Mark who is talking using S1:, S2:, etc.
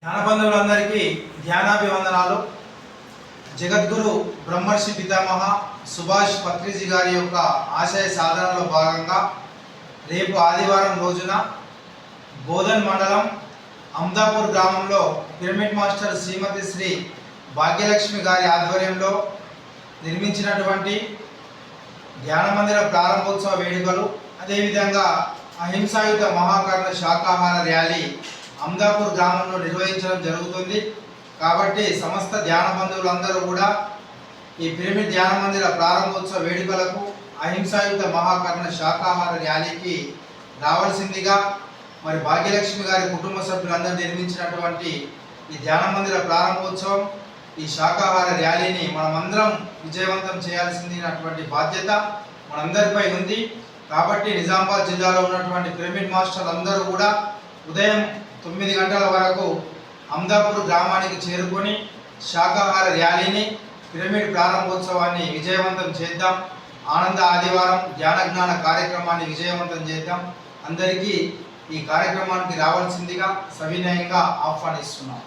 S1: ధ్యానబంధువులందరికీ ధ్యానాభివందనాలు. జగద్గురు బ్రహ్మర్షి పితామహ సుభాష్ పత్రిజీ గారి యొక్క ఆశయ సాధనలో భాగంగా రేపు ఆదివారం రోజున బోధన్ మండలం అమ్దాపూర్ గ్రామంలో పిరమిడ్ మాస్టర్ శ్రీమతి శ్రీ భాగ్యలక్ష్మి గారి ఆధ్వర్యంలో నిర్మించినటువంటి ధ్యాన మందిర ప్రారంభోత్సవ వేడుకలు, అదేవిధంగా అహింసాయుత మహాకర్ణ శాకాహార ర్యాలీ అమ్దాపూర్ గ్రామంలో నిర్వహించడం జరుగుతుంది. కాబట్టి సమస్త ధ్యాన బంధువులందరూ కూడా ఈ పిరమిడ్ ధ్యాన మందిర ప్రారంభోత్సవ వేడుకలకు, అహింసాయుత మహాకర్ణ శాకాహార ర్యాలీకి రావాల్సిందిగా మరి భాగ్యలక్ష్మి గారి కుటుంబ సభ్యులందరూ నిర్మించినటువంటి ఈ ధ్యాన మందిర ప్రారంభోత్సవం, ఈ శాకాహార ర్యాలీని మనమందరం విజయవంతం చేయాల్సిందినటువంటి బాధ్యత మనందరిపై ఉంది. కాబట్టి నిజామాబాద్ జిల్లాలో ఉన్నటువంటి పిరమిడ్ మాస్టర్లు అందరూ కూడా ఉదయం 9 గంటల వరకు అమ్దాపూర్ గ్రామానికి చేరుకొని శాకాహార ర్యాలీని, పిరమిడ్ ప్రారంభోత్సవాన్ని విజయవంతం చేద్దాం. ఆనంద ఆదివారం ధ్యాన జ్ఞాన కార్యక్రమాన్ని విజయవంతం చేద్దాం. అందరికీ ఈ కార్యక్రమానికి రావాల్సిందిగా సవినయంగా ఆహ్వానిస్తున్నాం.